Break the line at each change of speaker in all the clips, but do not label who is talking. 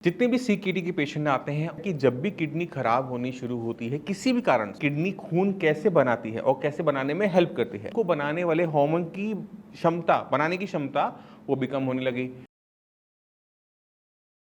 जितने भी सीकेडी के पेशेंट आते हैं कि जब भी किडनी खराब होनी शुरू होती है किसी भी कारण से, किडनी खून कैसे बनाती है और कैसे बनाने में हेल्प करती है, को बनाने वाले हार्मोन की क्षमता, बनाने की क्षमता वो भी कम होने लगी।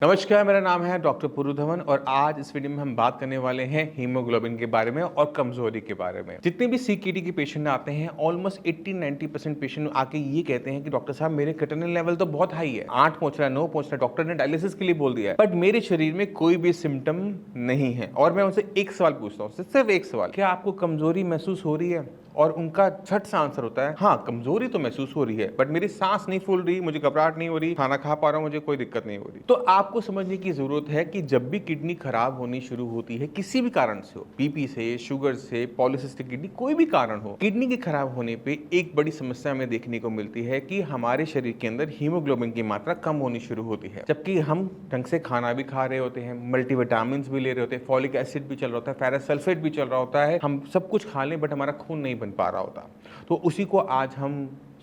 नमस्कार, मेरा नाम है डॉक्टर पुरु धवन और आज इस वीडियो में हम बात करने वाले हैं हीमोग्लोबिन के बारे में और कमजोरी के बारे में। जितने भी सीकेडी के पेशेंट आते हैं ऑलमोस्ट 80-90% पेशेंट आके ये कहते हैं कि डॉक्टर साहब मेरे क्रिएटिनिन लेवल तो बहुत हाई है, 8 पहुंच रहा है, 9 पहुंच रहा है, डॉक्टर ने डायलिसिस के लिए बोल दिया है, बट मेरे शरीर में कोई भी सिम्टम नहीं है। और मैं उनसे एक सवाल पूछता हूँ, सिर्फ एक सवाल, क्या आपको कमजोरी महसूस हो रही है? और उनका झट सा आंसर होता है हाँ, कमजोरी तो महसूस हो रही है, बट मेरी सांस नहीं फूल रही, मुझे घबराहट नहीं हो रही, खाना खा पा रहा हूं, मुझे कोई दिक्कत नहीं हो रही। तो आपको समझने की जरूरत है कि जब भी किडनी खराब होनी शुरू होती है किसी भी कारण से हो, बीपी से, शुगर से, पॉलीसिस्टिक किडनी, कोई भी कारण हो, किडनी के खराब होने पे एक बड़ी समस्या हमें देखने को मिलती है कि हमारे शरीर के अंदर हीमोग्लोबिन की मात्रा कम होनी शुरू होती है। जबकि हम ढंग से खाना भी खा रहे होते हैं, मल्टीविटामिन भी ले रहे होते हैं, फॉलिक एसिड भी चल रहा होता है, फेरस सल्फेट भी चल रहा होता है, हम सब कुछ खा लें बट हमारा खून नहीं बन पा रहा होता। तो उसी को आज हम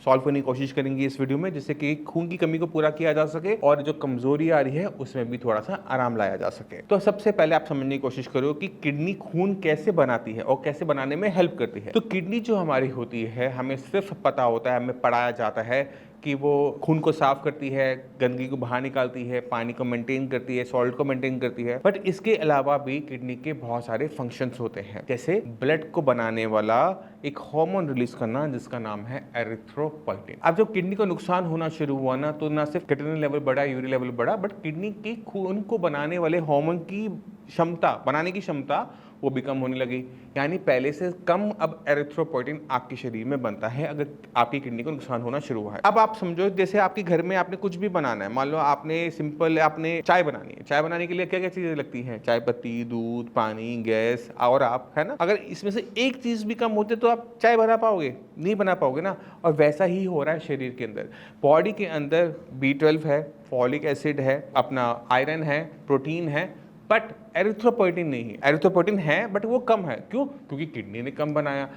सॉल्व करने की कोशिश करेंगे इस वीडियो में, जिससे कि खून की कमी को पूरा किया जा सके और जो कमजोरी आ रही है उसमें भी थोड़ा सा आराम लाया जा सके। तो सबसे पहले आप समझने की कोशिश करो कि किडनी खून कैसे बनाती है और कैसे बनाने में हेल्प करती है। तो किडनी जो हमारी होती है, हमें सिर्फ पता होता है, हमें पढ़ाया जाता है कि वो खून को साफ करती है, गंदगी को बाहर निकालती है, पानी को मेंटेन करती है, सॉल्ट को मेंटेन करती है, बट इसके अलावा भी किडनी के बहुत सारे फंक्शंस होते हैं, जैसे ब्लड को बनाने वाला एक हार्मोन रिलीज करना जिसका नाम है एरिथ्रोपोइटिन। अब जब किडनी को नुकसान होना शुरू हुआ ना, तो ना सिर्फ क्रिएटिनिन लेवल बढ़ा, यूरिया लेवल बढ़ा, बट किडनी की खून को बनाने वाले हार्मोन की क्षमता, बनाने की क्षमता वो भी कम होने लगी। यानी पहले से कम अब एरिथ्रोपोइटिन आपके शरीर में बनता है अगर आपकी किडनी को नुकसान होना शुरू हुआ है। अब आप समझो, जैसे आपके घर में आपने कुछ भी बनाना है, मान लो आपने सिंपल आपने चाय बनानी है, चाय बनाने के लिए क्या क्या चीजें लगती हैं? चाय पत्ती, दूध, पानी, गैस और आप, है ना? अगर इसमें से एक चीज भी कम होती तो आप चाय बना पाओगे? नहीं बना पाओगे ना। और वैसा ही हो रहा है शरीर के अंदर। बॉडी के अंदर B12 है, फॉलिक एसिड है, अपना आयरन है, प्रोटीन है, बट एरिथ्रोपोइटिन नहीं है। एरिथ्रोपोइटिन है बट वो कम है। क्यों? क्योंकि किडनी ने कम बनाया।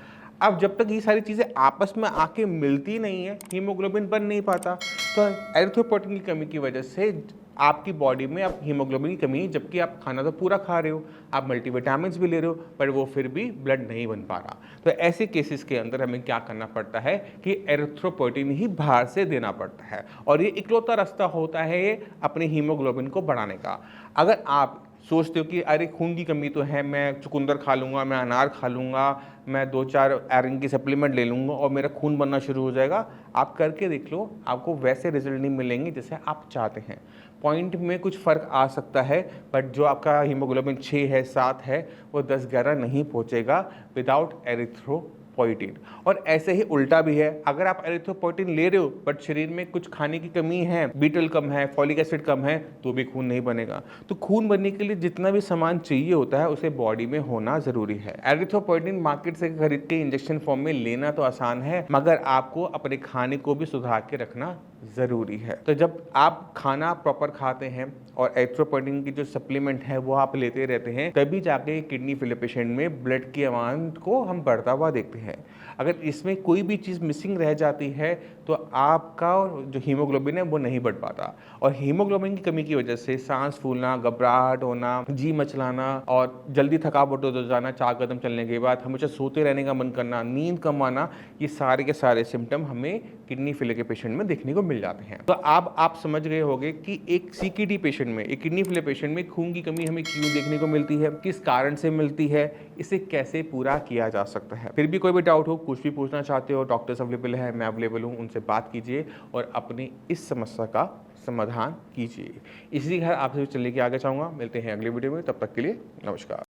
अब जब तक ये सारी चीज़ें आपस में आके मिलती नहीं है, हीमोग्लोबिन बन नहीं पाता। तो एरिथ्रोपोइटिन की कमी की वजह से आपकी बॉडी में अब हीमोग्लोबिन की कमी है, जबकि आप खाना तो पूरा खा रहे हो, आप मल्टीविटामिन भी ले रहे हो, पर वो फिर भी ब्लड नहीं बन पा रहा। तो ऐसे केसेस के अंदर हमें क्या करना पड़ता है कि एरिथ्रोपोइटिन ही बाहर से देना पड़ता है, और ये इकलौता रास्ता होता है ये अपने हीमोग्लोबिन को बढ़ाने का। अगर आप सोचते हो कि अरे खून की कमी तो है, मैं चुकंदर खा लूँगा, मैं अनार खा लूँगा, मैं 2-4 आयरन की सप्लीमेंट ले लूँगा और मेरा खून बनना शुरू हो जाएगा, आप करके देख लो, आपको वैसे रिजल्ट नहीं मिलेंगे जैसे आप चाहते हैं। पॉइंट में कुछ फ़र्क आ सकता है, बट जो आपका हीमोग्लोबिन 6 है, 7 है, वो 10-11 नहीं पहुँचेगा विदाउट एरिथ्रोपोइटिन। और ऐसे ही उल्टा भी है, अगर आप एरिथ्रोपोइटिन ले रहे हो बट शरीर में कुछ खाने की कमी है, B12 कम है, फॉलिक एसिड कम है, तो भी खून नहीं बनेगा। तो खून बनने के लिए जितना भी सामान चाहिए होता है उसे बॉडी में होना जरूरी है। एरिथ्रोपोइटिन मार्केट से खरीद के इंजेक्शन फॉर्म में लेना तो आसान है, मगर आपको अपने खाने को भी सुधार के रखना जरूरी है। तो जब आप खाना प्रॉपर खाते हैं और एरिथ्रोपोइटिन की जो सप्लीमेंट है वो आप लेते रहते हैं, तभी जाके किडनी फेलियर पेशेंट में ब्लड की अमाउंट को हम बढ़ता हुआ देखते हैं। अगर इसमें कोई भी चीज़ मिसिंग रह जाती है तो आपका जो हीमोग्लोबिन है वो नहीं बढ़ पाता, और हीमोग्लोबिन की कमी की वजह से सांस फूलना, घबराहट होना, जी मचलाना और जल्दी थकावट हो जाना, 4 कदम चलने के बाद हमेशा सोते रहने का मन करना, नींद कम आना, ये सारे के सारे सिम्टम हमें किडनी फेलियर के पेशेंट में देखने को मिल जाते हैं। तो अब आप समझ गए होंगे कि एक सीकेडी पेशेंट में, एक किडनी फेलियर पेशेंट में खून की कमी हमें क्यों देखने को मिलती है, किस कारण से मिलती है, इसे कैसे पूरा किया जा सकता है। फिर भी कोई भी डाउट हो, कुछ भी पूछना चाहते हो, डॉक्टर्स अवेलेबल है, मैं अवेलेबल हूँ, उनसे बात कीजिए और अपनी इस समस्या का समाधान कीजिए। इसी के साथ आपसे चलने के आगे चाहूँगा। मिलते हैं अगले वीडियो में, तब तक के लिए नमस्कार।